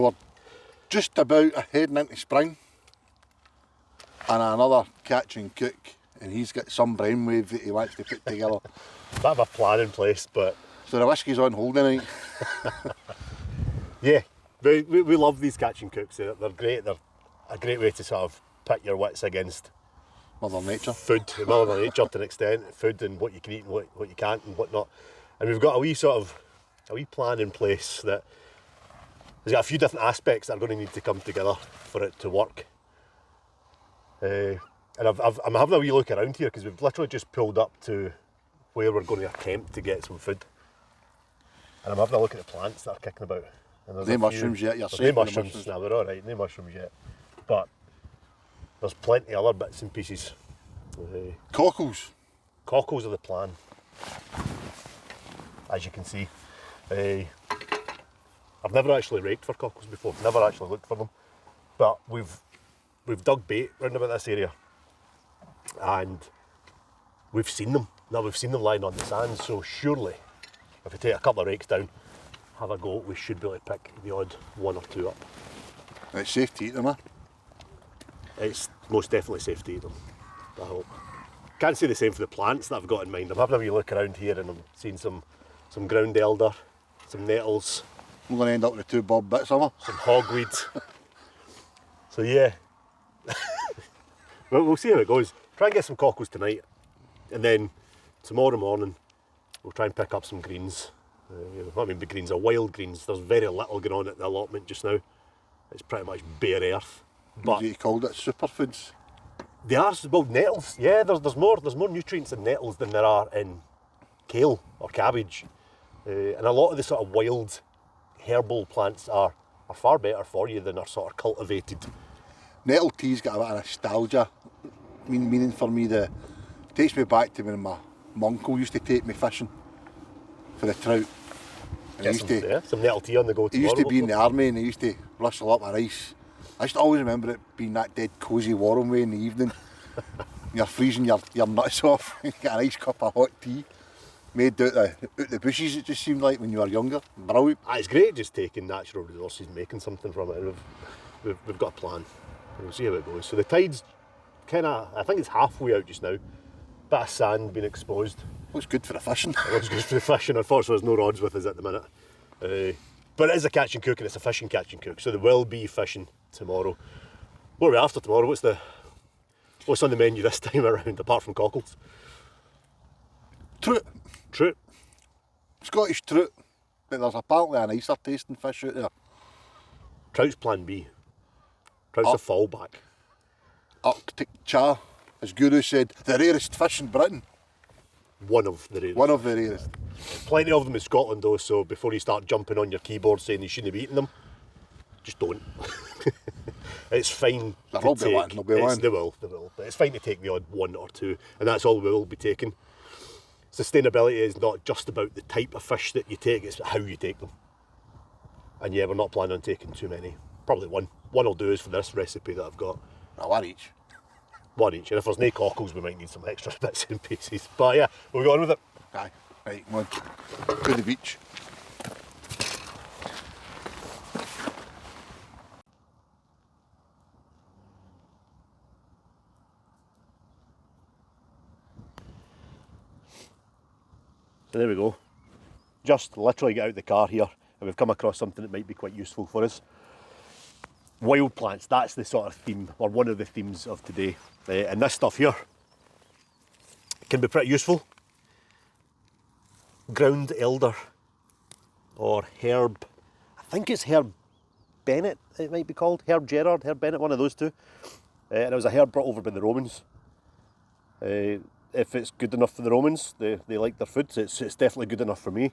So we're just about heading into spring, and another catch and cook, and he's got some brainwave that he wants to put together. Bit of a plan in place, but... So the whiskey's on hold tonight. Yeah, we love these catch and cooks. They're great. They're a great way to sort of pit your wits against Mother Nature. Food, Mother Nature to an extent, food and what you can eat and what you can't and whatnot. And we've got a wee plan in place that there's got a few different aspects that are going to need to come together for it to work. And I'm having a wee look around here because we've literally just pulled up to where we're going to attempt to get some food. And I'm having a look at the plants that are kicking about. And no mushrooms yet, you're safe. safe. No mushrooms, no, we're alright, no mushrooms yet. But there's plenty of other bits and pieces. Cockles. Cockles are the plan, as you can see. I've never actually raked for cockles before, never actually looked for them. But we've dug bait round about this area and we've seen them. Now we've seen them lying on the sand, so surely if we take a couple of rakes down, have a go, we should be able to pick the odd one or two up. It's safe to eat them, It's most definitely safe to eat them, I hope. Can't say the same for the plants that I've got in mind. I'm having a wee look around here and I'm seeing some ground elder, some nettles. I'm going to end up with 2 bob bits, am I? Some hogweed. So yeah, we'll see how it goes. Try and get some cockles tonight, and then tomorrow morning we'll try and pick up some greens. I mean, the greens are wild greens. There's very little going on at the allotment just now. It's pretty much bare earth. But you called it superfoods. They are, well, nettles. Yeah, there's more nutrients in nettles than there are in kale or cabbage, and a lot of the sort of wild herbal plants are far better for you than are sort of cultivated. Nettle tea's got a bit of nostalgia meaning for me. Takes me back to when my uncle used to take me fishing for the trout. And some nettle tea on the go. He used to be in the army and he used to rustle up a rice. I used to always remember it being that dead cosy warm way in the evening. You're freezing your nuts off and you get a nice cup of hot tea made out the bushes, it just seemed like, when you were younger. Brilliant. It's great just taking natural resources and making something from it. We've got a plan. We'll see how it goes. So the tide's kind of, I think it's halfway out just now. Bit of sand being exposed. Looks good for the fishing. It looks good for the fishing. Unfortunately, there's no rods with us at the minute. But it is a catch and cook, and it's a fishing catch and cook. So there will be fishing tomorrow. What are we after tomorrow? What's on the menu this time around, apart from cockles? Trout. Trout. Scottish trout. But there's apparently a nicer tasting fish out there. Trout's plan B. Trout's a fallback. Arctic char, as Guru said, the rarest fish in Britain. One of the rarest. One of the rarest. Plenty of them in Scotland though, so before you start jumping on your keyboard saying you shouldn't be eating them, just don't. It's fine to take. They will, but it's fine to take the odd one or two, and that's all we will be taking. Sustainability is not just about the type of fish that you take, it's how you take them. And yeah, we're not planning on taking too many. Probably one. One will do is for this recipe that I've got. One each. One each, and if there's no cockles we might need some extra bits and pieces. But yeah, we'll go on with it. Aye, right, come on. To the beach. So there we go. Just literally get out the car here and we've come across something that might be quite useful for us. Wild plants, that's the sort of theme, or one of the themes of today. And this stuff here can be pretty useful. Ground elder, or herb, I think it's herb Bennett it might be called, herb Gerard, herb Bennett, one of those two. And it was a herb brought over by the Romans. If it's good enough for the Romans, they like their food, so it's definitely good enough for me.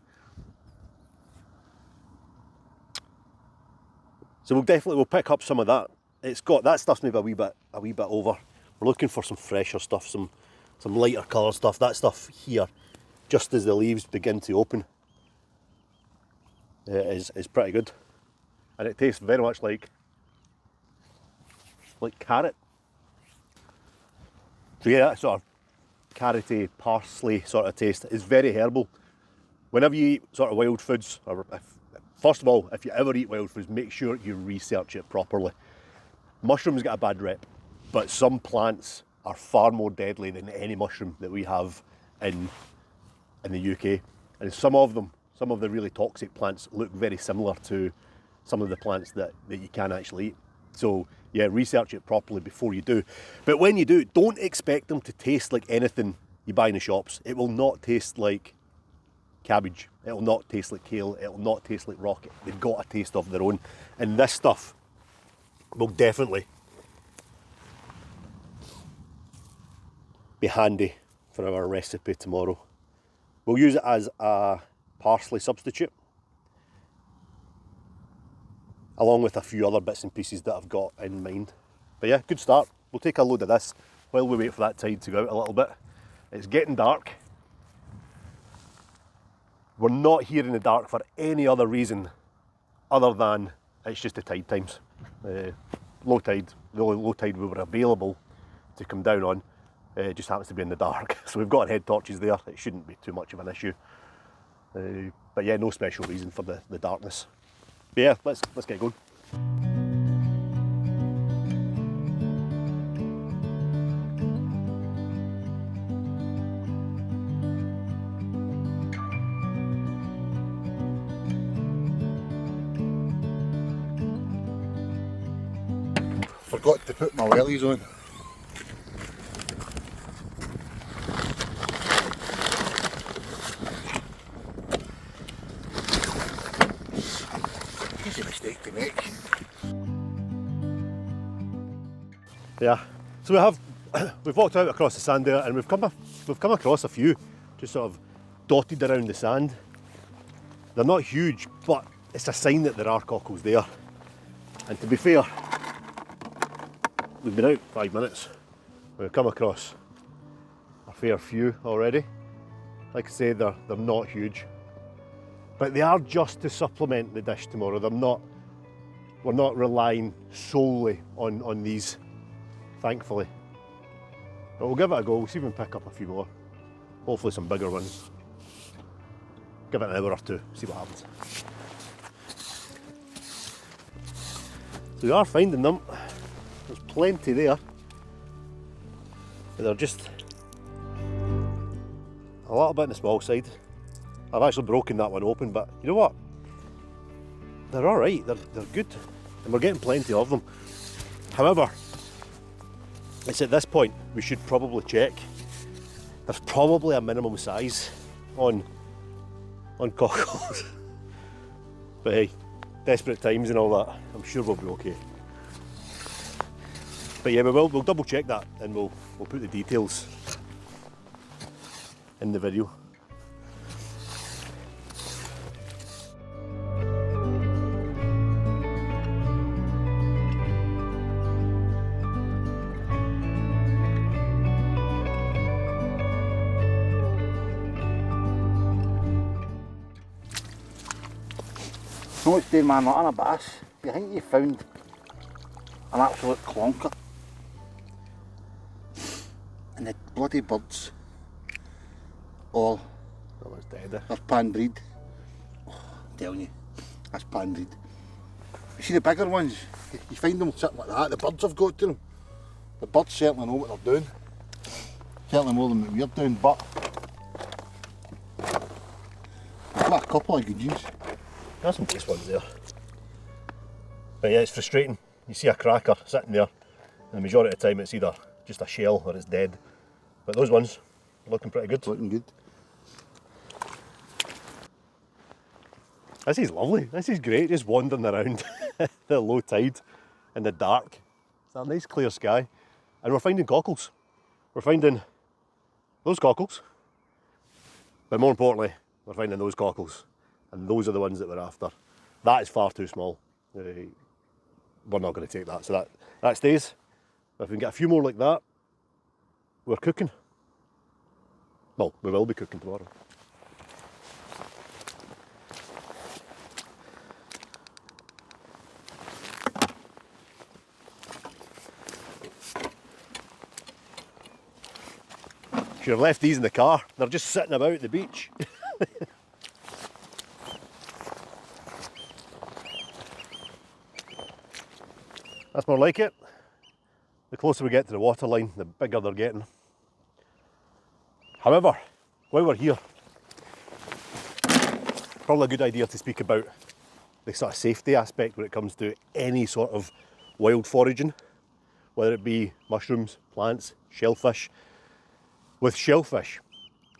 So we'll pick up some of that. It's got, that stuff's maybe a wee bit over. We're looking for some fresher stuff, some lighter colour stuff. That stuff here, just as the leaves begin to open, is pretty good. And it tastes very much like carrot. So yeah, that sort of carroty, parsley sort of taste is very herbal. Whenever you eat sort of wild foods, or First of all, if you ever eat wild foods, make sure you research it properly. Mushrooms get a bad rep, but some plants are far more deadly than any mushroom that we have in the UK. And some of the really toxic plants look very similar to some of the plants that you can actually eat. So yeah, research it properly before you do. But when you do, don't expect them to taste like anything you buy in the shops. It will not taste like cabbage. It will not taste like kale. It will not taste like rocket. They've got a taste of their own. And this stuff will definitely be handy for our recipe tomorrow. We'll use it as a parsley substitute, along with a few other bits and pieces that I've got in mind. But yeah, good start. We'll take a load of this while we wait for that tide to go out a little bit. It's getting dark. We're not here in the dark for any other reason other than it's just the tide times. Low tide, the only low tide we were available to come down on, just happens to be in the dark. So we've got head torches there. It shouldn't be too much of an issue. But yeah, no special reason for the darkness. But yeah, let's get going. Forgot to put my wellies on. Easy mistake to make. Yeah, so we've walked out across the sand there, and we've come across a few just sort of dotted around the sand. They're not huge, but it's a sign that there are cockles there. And to be fair, we've been out 5 minutes. We've come across a fair few already. Like I say, they're not huge, but they are just to supplement the dish tomorrow. We're not relying solely on these, thankfully. But we'll give it a go. We'll see if we can pick up a few more. Hopefully some bigger ones. Give it an hour or two, see what happens. So we are finding them. There's plenty there. But they're just a little bit on the small side. I've actually broken that one open, but you know what? They're alright, they're good. And we're getting plenty of them. However, it's at this point we should probably check. There's probably a minimum size on cockles. But hey, desperate times and all that, I'm sure we'll be okay. But yeah, we'll double check that, and we'll put the details in the video. So much doing man, not on a bass. You think you found an absolute clonker. And the bloody birds all That one's dead. are pan breed. Oh, I'm telling you, that's pan breed. You see the bigger ones, you find them sitting like that, the birds have got to them. The birds certainly know what they're doing. Certainly more than what we're doing, but we've got a couple of good ones. There's some nice ones there. But yeah, it's frustrating. You see a cracker sitting there, and the majority of the time it's either just a shell or it's dead. But those ones are looking pretty good. Looking good. This is lovely. This is great, just wandering around the low tide in the dark. It's a nice clear sky. And we're finding cockles. We're finding those cockles. But more importantly, we're finding those cockles. And those are the ones that we're after. That is far too small. We're not going to take that. So that stays. But if we can get a few more like that, we're cooking. Well, we will be cooking tomorrow. Should have left these in the car. They're just sitting about the beach. That's more like it. The closer we get to the water line, the bigger they're getting. However, while we're here, probably a good idea to speak about the sort of safety aspect when it comes to any sort of wild foraging, whether it be mushrooms, plants, shellfish. With shellfish,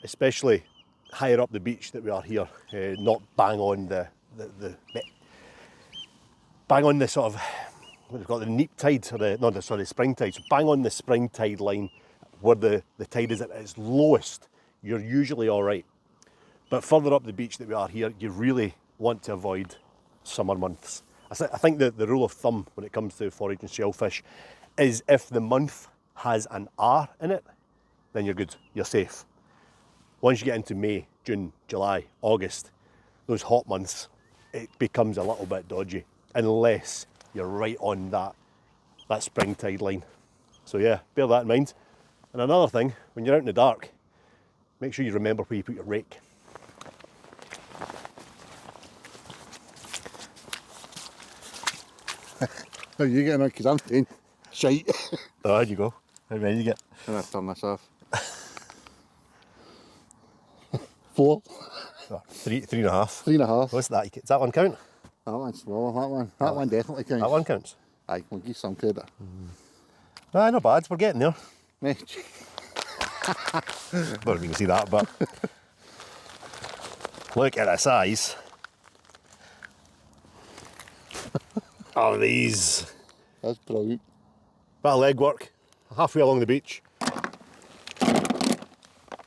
especially higher up the beach that we are here, not bang on the bang on the sort of, what do you call it, the neap tide, or the spring tide. So bang on the spring tide line where the tide is at its lowest, you're usually all right. But further up the beach that we are here, you really want to avoid summer months. I think the rule of thumb when it comes to foraging shellfish is if the month has an R in it, then you're good, you're safe. Once you get into May, June, July, August, those hot months, it becomes a little bit dodgy, unless you're right on that spring tide line. So yeah, bear that in mind. And another thing, when you're out in the dark, make sure you remember where you put your rake. How are you getting on? Because I'm saying shite. Oh, there you go. How many you get? I'm going to turn this off. 4. Oh, 3.5. 3.5. What's that? Does that one count? That one's smaller, that one. That one definitely counts. That one counts? Aye, we'll give some credit. Aye, not bad. We're getting there. Mate. Don't even see that, but look at the size of these. That's brilliant. Bit of leg work, halfway along the beach.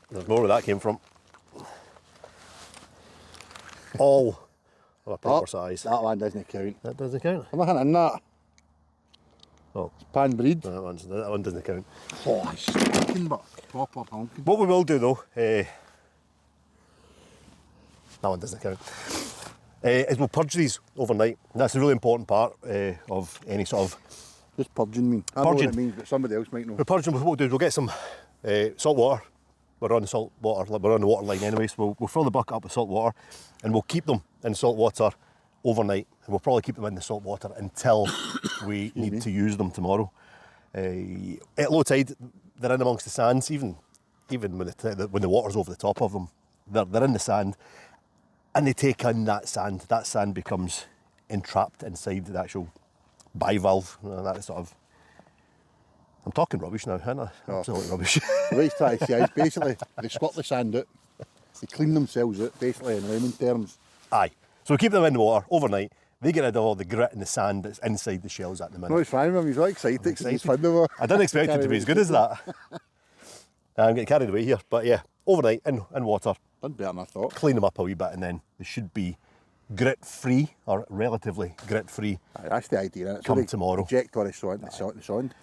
There's more where that came from. All of a proper size. That one doesn't count. That doesn't count. I'm looking in that. Oh, It's pan breed. no, that one doesn't count. Oh, it's stinking, but proper honking. What we will do though, that one doesn't count, is we'll purge these overnight. And that's a really important part of any sort of... Just purging mean. I know what Purging. it means, but somebody else might know. We're purging, what we'll do is we'll get some salt water. We're on salt water, we're on the water line anyway, so we'll fill the bucket up with salt water and we'll keep them in salt water overnight. And we'll probably keep them in the salt water until we need to use them tomorrow. At low tide, they're in amongst the sands, even when the water's over the top of them, they're in the sand and they take in that sand. That sand becomes entrapped inside the actual bivalve, that sort of... I'm talking rubbish now, aren't I? Absolute rubbish. What he's trying to say is basically they squirt the sand out, they clean themselves out, basically in layman terms. Aye. So we keep them in the water overnight. They get rid of all the grit and the sand that's inside the shells at the minute. No, he's fine with him, he's all excited because he's fun of I didn't expect it to be as good as that. I'm getting carried away here, but yeah, overnight in water. Done better than I thought. Clean them up a wee bit and then they should be grit-free, or relatively grit-free. Aye, that's the idea, isn't it? Come So they tomorrow. Inject all the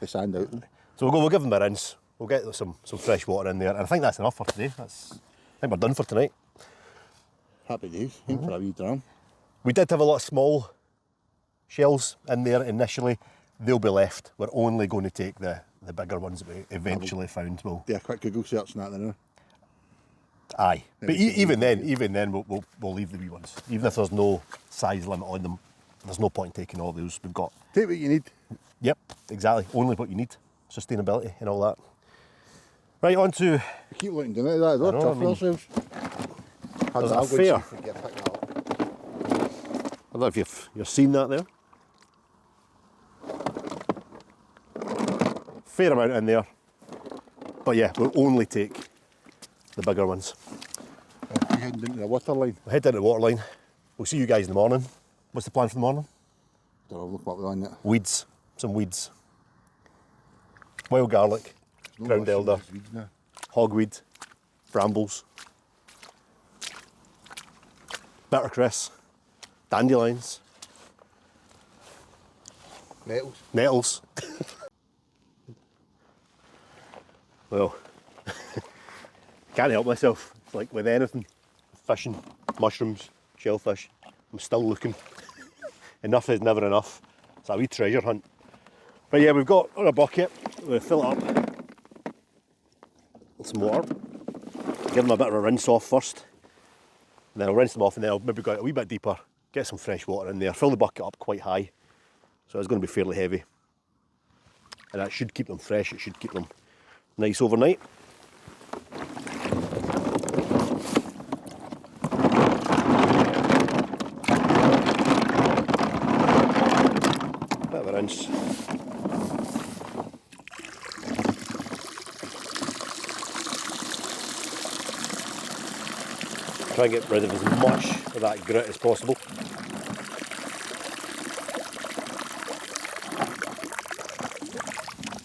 sand out. So we'll give them a rinse. We'll get some fresh water in there, and I think that's enough for today. I think we're done for tonight. Happy days, in for a wee dram. We did have a lot of small shells in there initially. They'll be left. We're only going to take the bigger ones that we eventually found. We'll... Do a quick Google search on that then. Aye, but even then we'll leave the wee ones. Even if there's no size limit on them, there's no point in taking all those. We've got... Take what you need. Yep, exactly. Only what you need. Sustainability and all that. Right, on to... We keep looking down at that as well, I know, tough I for mean, ourselves. there's a fair. I don't know if you've seen that there. Fair amount in there. But yeah, we'll only take the bigger ones. We're heading into the water line. We'll head down to the water line. We'll see you guys in the morning. What's the plan for the morning? Don't know, look what we're on it. Weeds. Some weeds. Wild garlic. Ground elder. Hogweed. Brambles. Bittercress. Dandelions. Nettles. Well, can't help myself. It's like with anything, fishing, mushrooms, shellfish, I'm still looking. Enough is never enough. It's a wee treasure hunt. But yeah, we've got on a bucket, we'll fill it up with some water. Give them a bit of a rinse off first. And then I'll rinse them off and then I'll maybe go a wee bit deeper, get some fresh water in there, fill the bucket up quite high. So it's going to be fairly heavy. and that should keep them fresh, it should keep them nice overnight. Bit of a rinse. Try and get rid of as much of that grit as possible.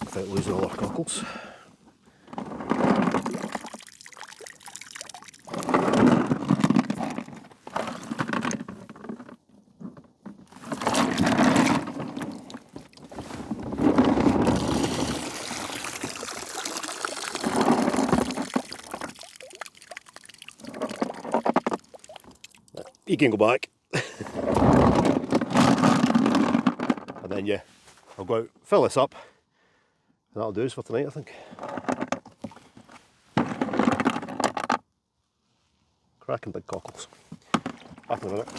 Without losing all our cockles. You can go back. And then yeah, I'll go out, fill this up, and that'll do us for tonight, I think. Cracking big cockles. Back in a minute.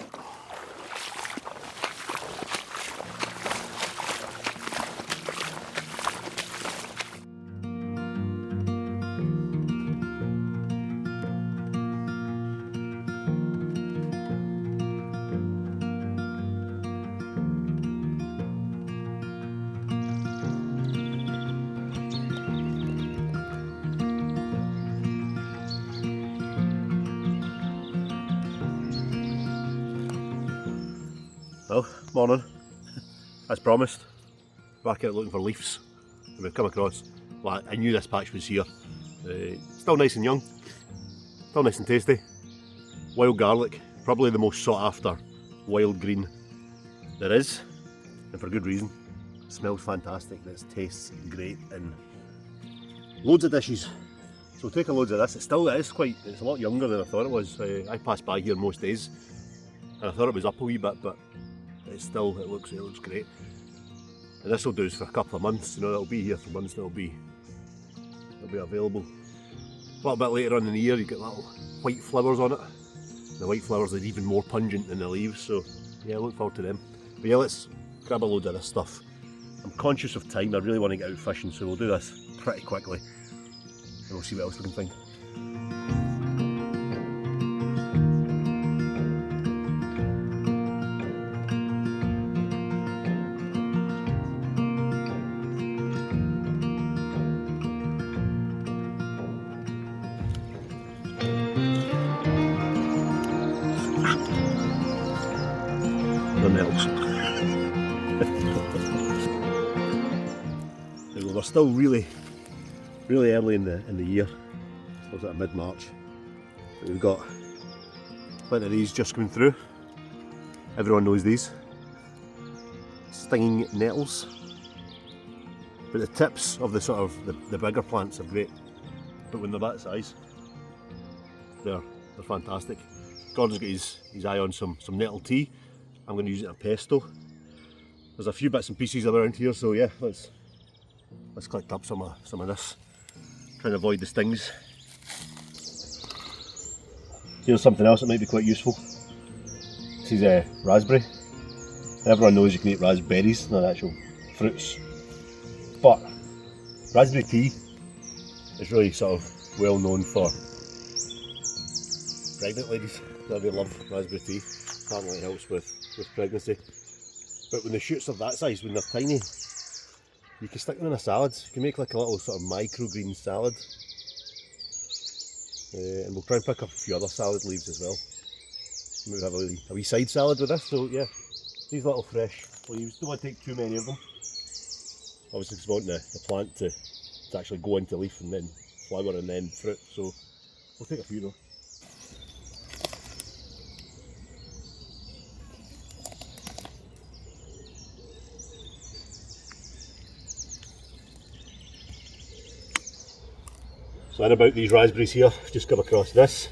Well, morning. As promised, back out looking for leaves that we've come across. Well, I knew this patch was here. Still nice and young, still nice and tasty. Wild garlic, probably the most sought after wild green there is, and for good reason. It smells fantastic, and it tastes great in loads of dishes. So take a load of this. It's a lot younger than I thought it was. I pass by here most days, and I thought it was up a wee bit, but it looks great. And this will do us for a couple of months, you know, it'll be here for months, it'll be available. A little bit later on in the year you get little white flowers on it. The white flowers are even more pungent than the leaves, so yeah, I look forward to them. But yeah, let's grab a load of this stuff. I'm conscious of time, I really want to get out fishing, so we'll do this pretty quickly and we'll see what else we can find. The nettles. We're still really early in the year. Still sort of mid-March. But we've got plenty of these just coming through. Everyone knows these. Stinging nettles. But the tips of the bigger plants are great. But when they're that size, they're fantastic. Gordon's got his eye on some nettle tea. I'm going to use it in a pesto. There's a few bits and pieces around here, so yeah, let's collect up some of this. Trying to avoid the stings. Here's something else that might be quite useful. This is raspberry. Everyone knows you can eat raspberries, not actual fruits. But raspberry tea is really sort of well known for pregnant ladies. They love raspberry tea. Apparently it helps with pregnancy. But when the shoots are that size, when they're tiny, you can stick them in a salad. You can make like a little sort of microgreen salad. And we'll try and pick up a few other salad leaves as well. Maybe have a wee side salad with this. So yeah, these little fresh leaves, don't want to take too many of them. Obviously because we want the plant to actually go into leaf and then flower and then fruit. So we'll take a few though. So in about these raspberries here, just come across this.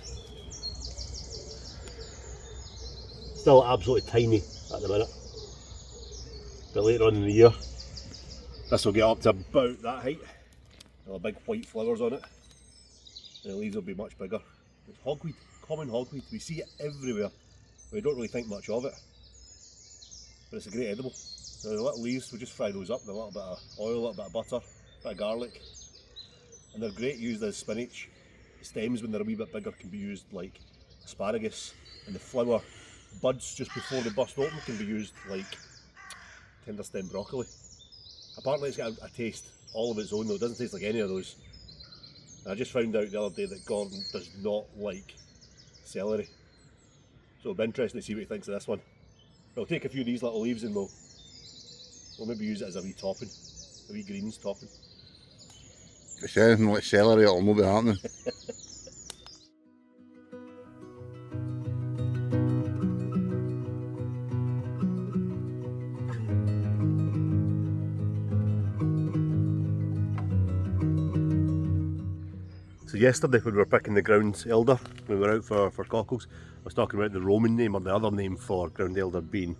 Still absolutely tiny at the minute. But later on in the year, this will get up to about that height. There'll have big white flowers on it. And the leaves will be much bigger. It's hogweed, common hogweed. We see it everywhere. We don't really think much of it. But it's a great edible. So the little leaves, we just fry those up with a little bit of oil, a little bit of butter, a bit of garlic. And they're great used as spinach. The stems, when they're a wee bit bigger, can be used like asparagus. And the flower buds just before they burst open can be used like tender stem broccoli. Apparently it's got a taste all of its own though, it doesn't taste like any of those. And I just found out the other day that Gordon does not like celery. So it'll be interesting to see what he thinks of this one. We'll take a few of these little leaves and we'll maybe use it as a wee topping, a wee greens topping. If it's anything like celery, it'll not be happening. So yesterday when we were picking the ground elder, when we were out for Cockles, I was talking about the Roman name, or the other name for ground elder being,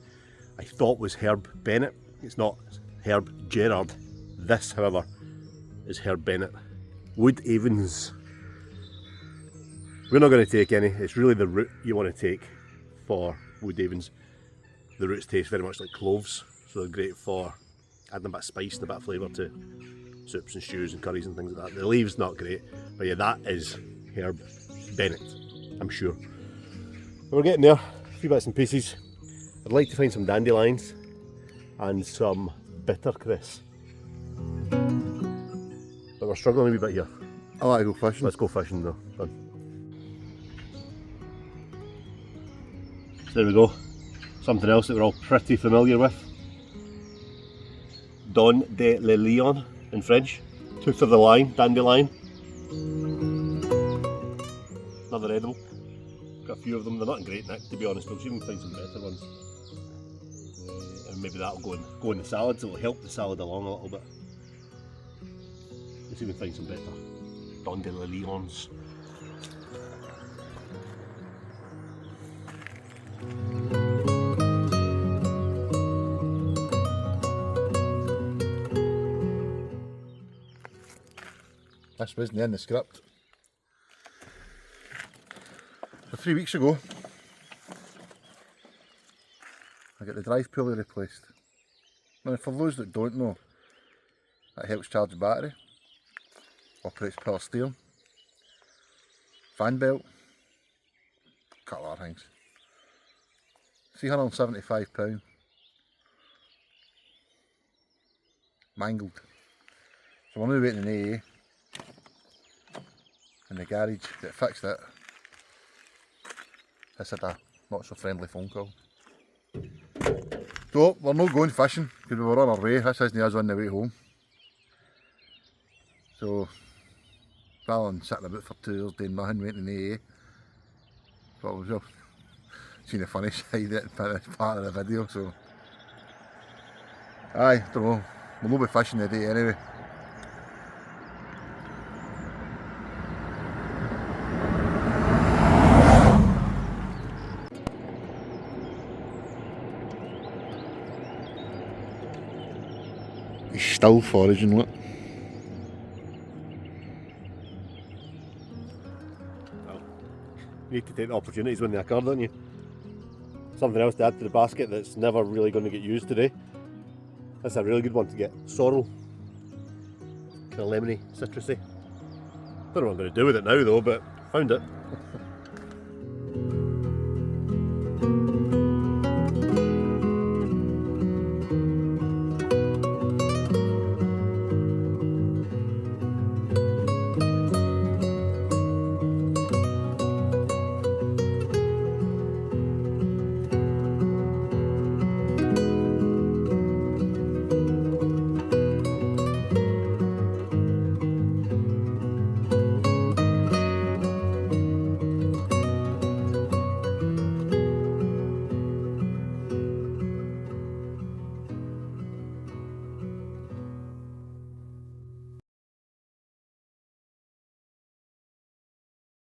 I thought was Herb Bennett. It's not, it's Herb Gerard. This, however, is Herb Bennett. Wood avens. We're not going to take any, it's really the root you want to take for wood avens. The roots taste very much like cloves, so they're great for adding a bit of spice and a bit of flavour to soups and stews and curries and things like that. The leaves not great, but yeah, that is Herb Bennett, I'm sure. But we're getting there, a few bits and pieces. I'd like to find some dandelions and some bittercress. But we're struggling a wee bit here. I like to go fishing. Let's go fishing though. Fun. So there we go. Something else that we're all pretty familiar with. Dandelion in French. Tooth of the lion, dandelion. Another edible. Got a few of them. They're not in great nick to be honest. We'll see if we can find some better ones. And maybe that'll go in the salads. It'll help the salad along a little bit. Let's see if we can find some better dandelions. This wasn't in the script. So 3 weeks ago, I got the drive pulley replaced. Now for those that don't know, that helps charge the battery, operates power steering, fan belt, a couple of other things. £375. Mangled. So I'm only waiting in AA in the garage that fixed it. This had a not so friendly phone call. So we're not going fishing because we were on our way. This isn't us on the way home. So rather than sitting about for 2 hours doing nothing waiting in AA, but we've just seen the funny side of it as part of the video. So aye, don't know. We'll not be fishing today anyway. He's still foraging, look. Well, you need to take the opportunities when they occur, don't you? Something else to add to the basket that's never really going to get used today. That's a really good one to get. Sorrel. Kind of lemony, citrusy. Don't know what I'm going to do with it now though, but found it.